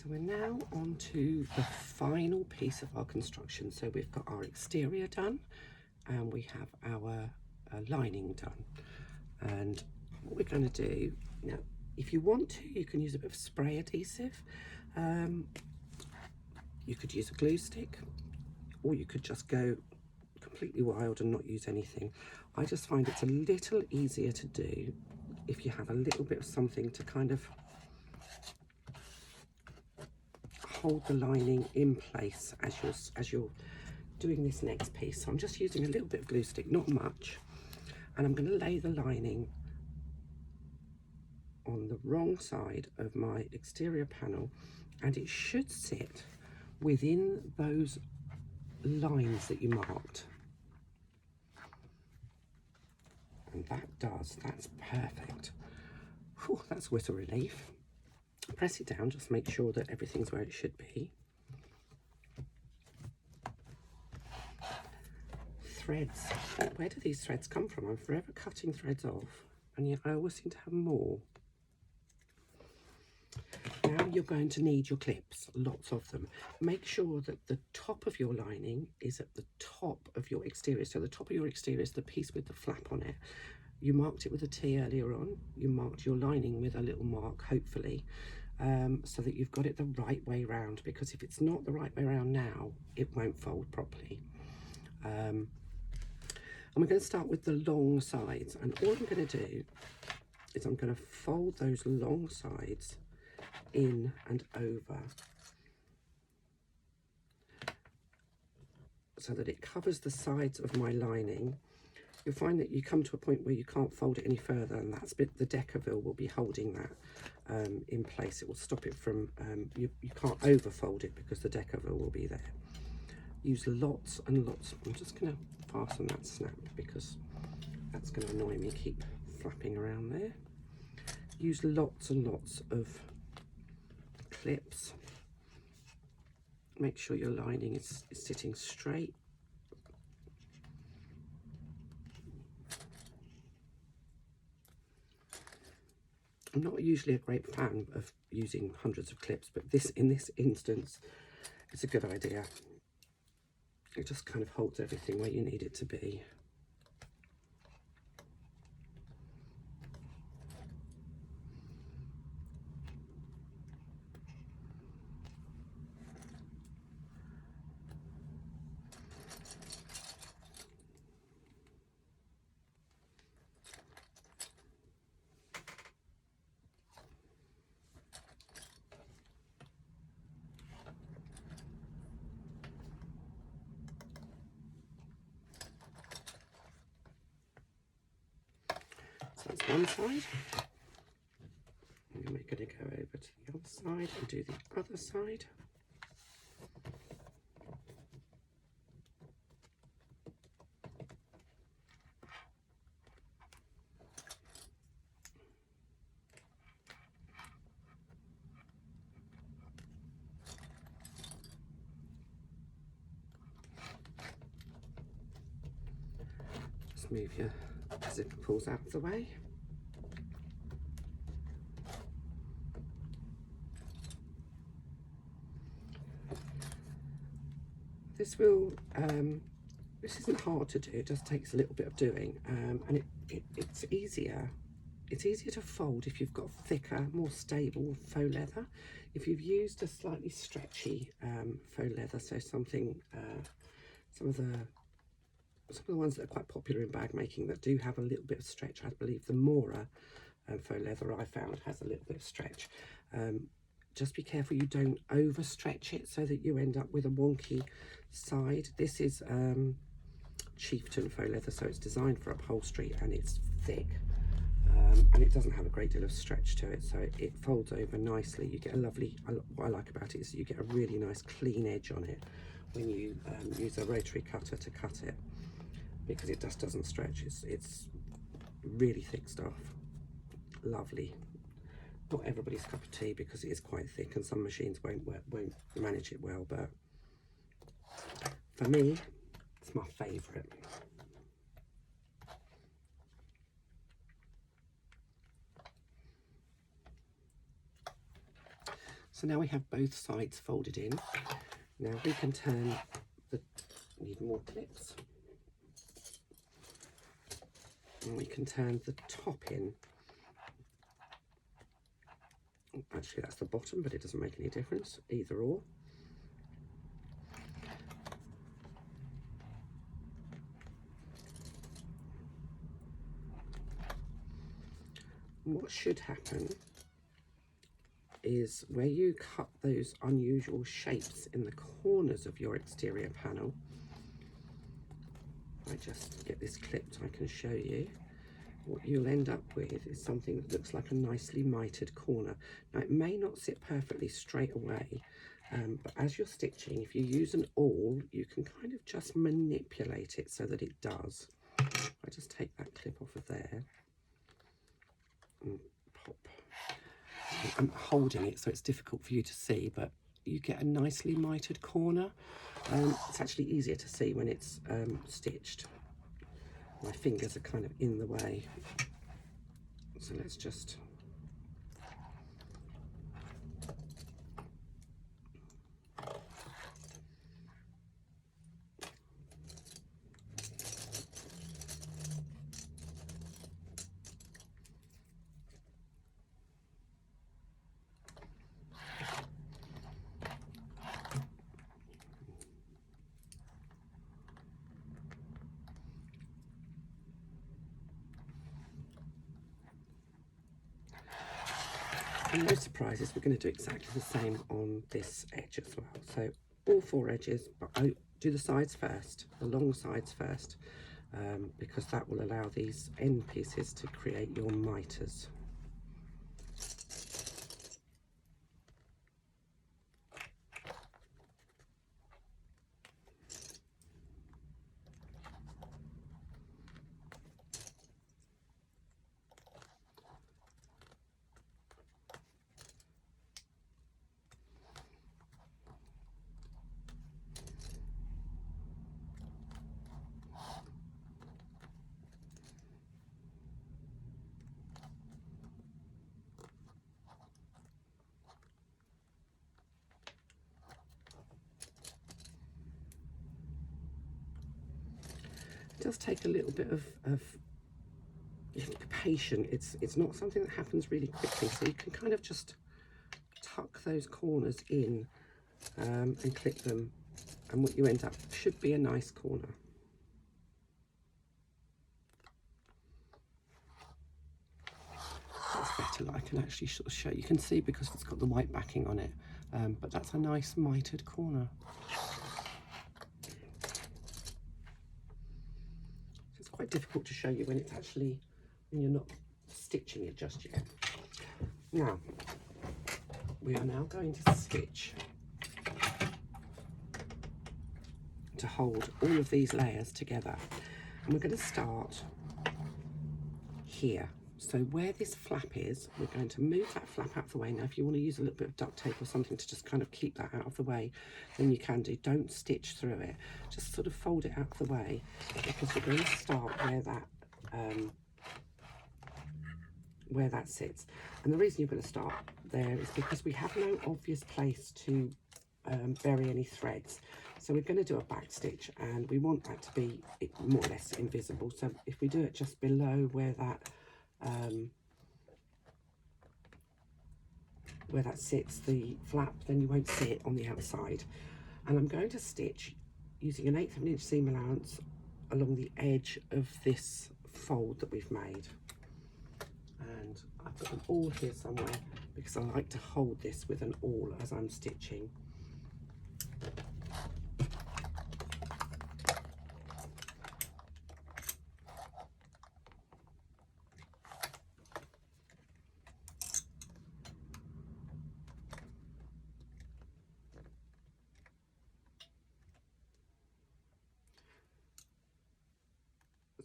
So we're now on to the final piece of our construction. So we've got our exterior done and we have our lining done. And what we're going to do now, if you want to, you can use a bit of spray adhesive. You could use a glue stick, or you could just go completely wild and not use anything. I just find it's a little easier to do if you have a little bit of something to kind of hold the lining in place as you're doing this next piece. So I'm just using a little bit of glue stick, not much, and I'm going to lay the lining on the wrong side of my exterior panel, and it should sit within those lines that you marked. And that's perfect. Whew, that's always a relief. Press it down, just make sure that everything's where it should be. Threads. Where do these threads come from? I'm forever cutting threads off, and yet I always seem to have more. Now you're going to need your clips, lots of them. Make sure that the top of your lining is at the top of your exterior. So the top of your exterior is the piece with the flap on it. You marked it with a T earlier on. You marked your lining with a little mark, hopefully, so that you've got it the right way round, because if it's not the right way around now, it won't fold properly. And we're going to start with the long sides, and all I'm going to do is I'm going to fold those long sides in and over so that it covers the sides of my lining. You'll find that you come to a point where you can't fold it any further, and that's the Decaville will be holding that in place. It will stop it from, you can't overfold it because the Decaville will be there. Use lots and lots. I'm just going to fasten that snap because that's going to annoy me, keep flapping around there. Use lots and lots of clips. Make sure your lining is sitting straight. I'm not usually a great fan of using hundreds of clips, but in this instance, it's a good idea. It just kind of holds everything where you need it to be. So that's one side. And then we're going to go over to the other side and do the other side. Just move your zipper pulls out of the way. This will, this isn't hard to do, it just takes a little bit of doing, and it's easier. It's easier to fold if you've got thicker, more stable faux leather. If you've used a slightly stretchy faux leather, so something, some of the ones that are quite popular in bag making that do have a little bit of stretch, I believe the Mora faux leather I found has a little bit of stretch. Just be careful you don't overstretch it so that you end up with a wonky side. This is Chieftain faux leather, so it's designed for upholstery and it's thick, and it doesn't have a great deal of stretch to it, so it folds over nicely. You get a lovely, what I like about it is you get a really nice clean edge on it when you use a rotary cutter to cut it, because it just doesn't stretch. It's really thick stuff. Lovely. Not everybody's cup of tea because it is quite thick and some machines won't manage it well, but for me, it's my favourite. So now we have both sides folded in. Now we can turn the, need more clips. And we can turn the top in. Actually, that's the bottom, but it doesn't make any difference, either or. And what should happen is where you cut those unusual shapes in the corners of your exterior panel, I just get this clipped, I can show you. What you'll end up with is something that looks like a nicely mitered corner. Now it may not sit perfectly straight away, but as you're stitching, if you use an awl, you can kind of just manipulate it so that it does. I just take that clip off of there and pop. I'm holding it so it's difficult for you to see, but you get a nicely mitered corner. It's actually easier to see when it's stitched. My fingers are kind of in the way, so let's just and no surprises, we're going to do exactly the same on this edge as well. So all 4 edges, but I do the sides first, the long sides first, because that will allow these end pieces to create your miters. It does take a little bit of you have to be patient. It's not something that happens really quickly, so you can kind of just tuck those corners in and clip them, and what you end up should be a nice corner. That's better. I can actually sort of show you. Can see because it's got the white backing on it, but that's a nice mitered corner. It's quite difficult to show you when it's actually, when you're not stitching it just yet. Now, we are now going to stitch to hold all of these layers together. And we're going to start here. So where this flap is, we're going to move that flap out of the way. Now, if you want to use a little bit of duct tape or something to just kind of keep that out of the way, then you can do. Don't stitch through it. Just sort of fold it out of the way, because we're going to start where that sits. And the reason you're going to start there is because we have no obvious place to bury any threads. So we're going to do a back stitch, and we want that to be more or less invisible. So if we do it just below where that sits, the flap, then you won't see it on the outside. And I'm going to stitch using an 1/8 of an inch seam allowance along the edge of this fold that we've made. And I put an awl here somewhere because I like to hold this with an awl as I'm stitching.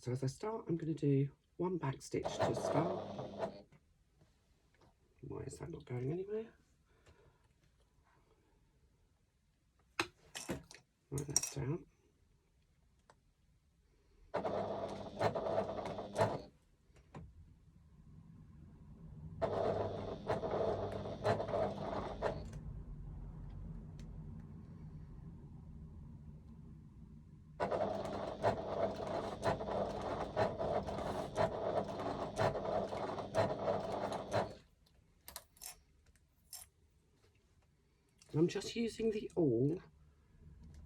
So as I start, I'm going to do 1 back stitch to start. Why is that not going anywhere? Right, that's down. And I'm just using the awl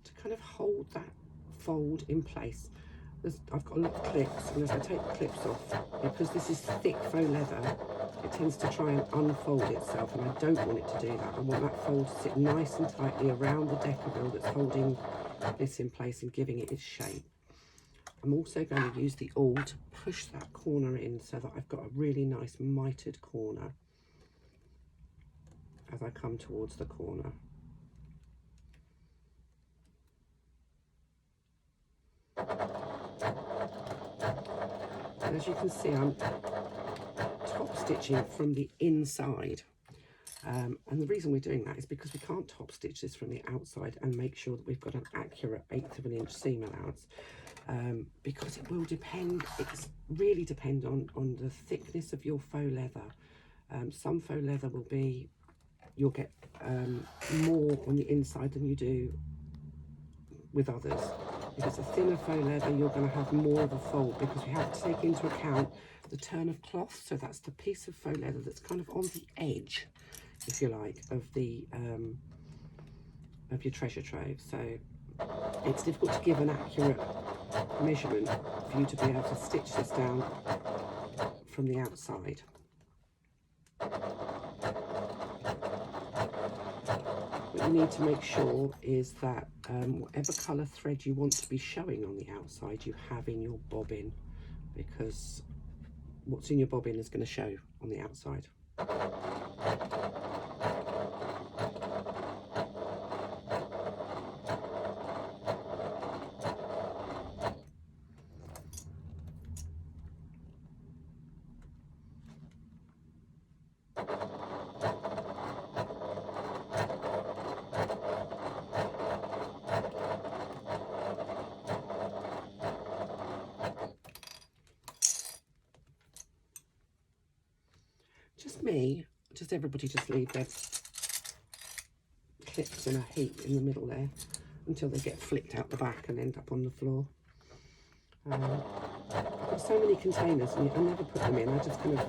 to kind of hold that fold in place. I've got a lot of clips, and as I take the clips off, because this is thick faux leather, it tends to try and unfold itself, and I don't want it to do that. I want that fold to sit nice and tightly around the deckerbill that's holding this in place and giving it its shape. I'm also going to use the awl to push that corner in so that I've got a really nice mitered corner as I come towards the corner. And as you can see, I'm top stitching from the inside. And the reason we're doing that is because we can't top stitch this from the outside and make sure that we've got an accurate 1/8 of an inch seam allowance, because it will depend, it's really depend on the thickness of your faux leather. Some faux leather will be, you'll get more on the inside than you do with others. If it's a thinner faux leather, you're going to have more of a fold, because we have to take into account the turn of cloth. So that's the piece of faux leather that's kind of on the edge, if you like, of the of your treasure trove. So it's difficult to give an accurate measurement for you to be able to stitch this down from the outside. What you need to make sure is that whatever colour thread you want to be showing on the outside, you have in your bobbin, because what's in your bobbin is going to show on the outside. Just everybody just leave their clips in a heap in the middle there until they get flicked out the back and end up on the floor. I've got so many containers and I never put them in. I just kind of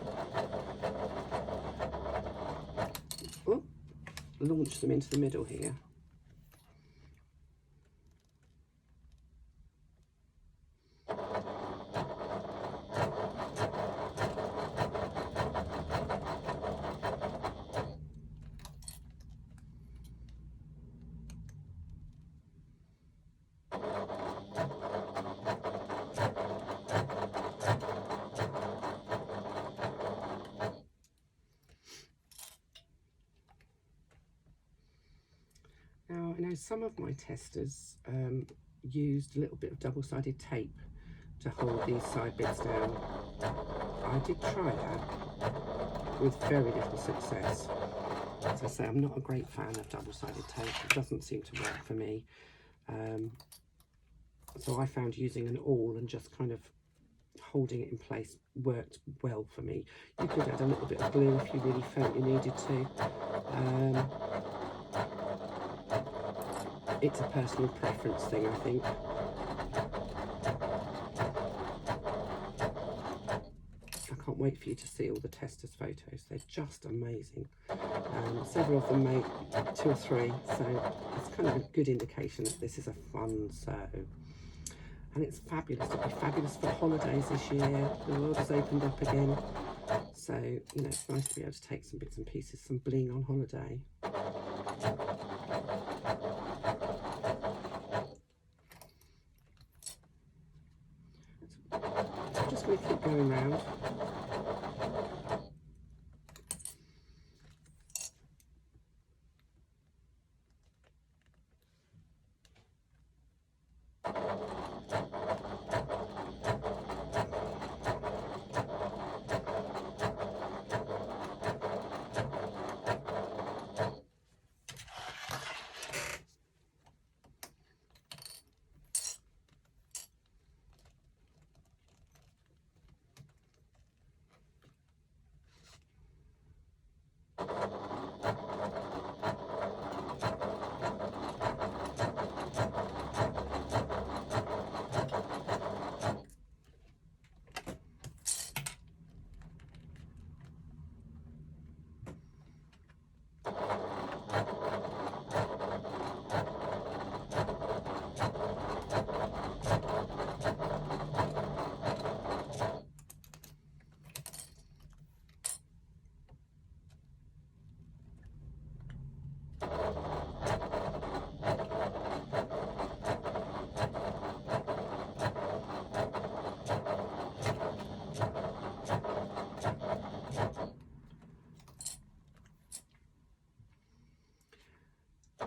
launch them into the middle here. Now, I know some of my testers used a little bit of double-sided tape to hold these side bits down. I did try that with very little success. As I say, I'm not a great fan of double-sided tape. It doesn't seem to work for me. So I found using an awl and just kind of holding it in place worked well for me. You could add a little bit of glue if you really felt you needed to. It's a personal preference thing, I think. I can't wait for you to see all the testers' photos. They're just amazing. Several of them made 2 or 3, so it's kind of a good indication that this is a fun sew. And it's fabulous. It'll be fabulous for holidays this year. The world has opened up again. So, you know, it's nice to be able to take some bits and pieces, some bling on holiday. So I'm just going to keep going round.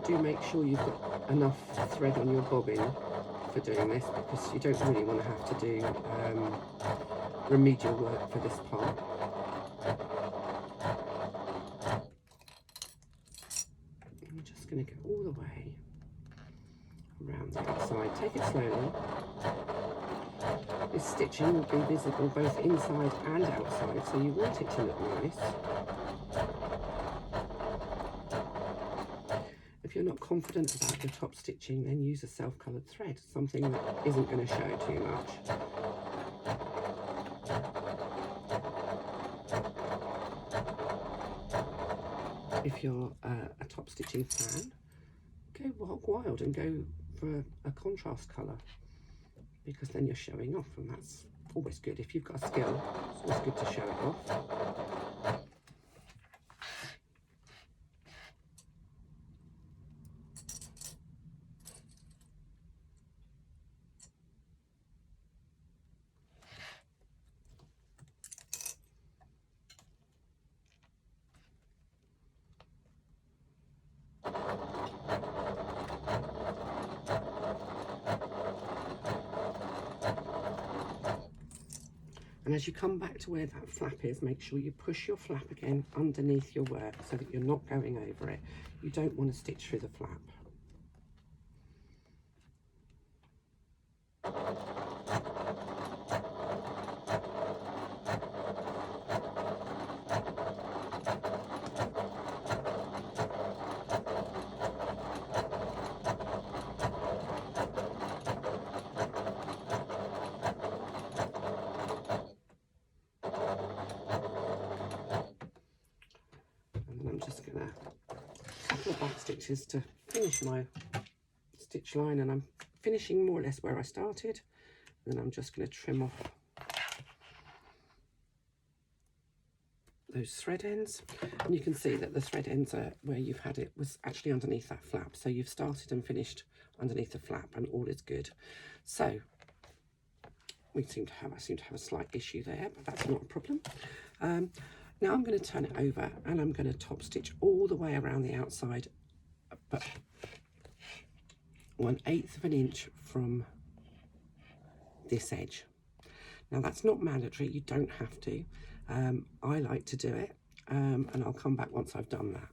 do make sure you've got enough thread on your bobbin for doing this, because you don't really want to have to do remedial work for this part. I'm just going to go all the way around the outside. Take it slowly. This stitching will be visible both inside and outside, so you want it to look nice. If you're not confident about your top stitching, then use a self-coloured thread, something that isn't going to show too much. If you're a top stitching fan, go wild and go for a contrast colour, because then you're showing off, and that's always good. If you've got a skill, it's always good to show it off. And as you come back to where that flap is, make sure you push your flap again underneath your work so that you're not going over it. You don't want to stitch through the flap. I'm just going to couple of back stitches to finish my stitch line, and I'm finishing more or less where I started, and then I'm just going to trim off those thread ends. And you can see that the thread ends are where you've had it was actually underneath that flap, so you've started and finished underneath the flap and all is good. So I seem to have a slight issue there, but that's not a problem. Now I'm going to turn it over and I'm going to top stitch all the way around the outside, but 1/8 of an inch from this edge. Now that's not mandatory, you don't have to. I like to do it, and I'll come back once I've done that.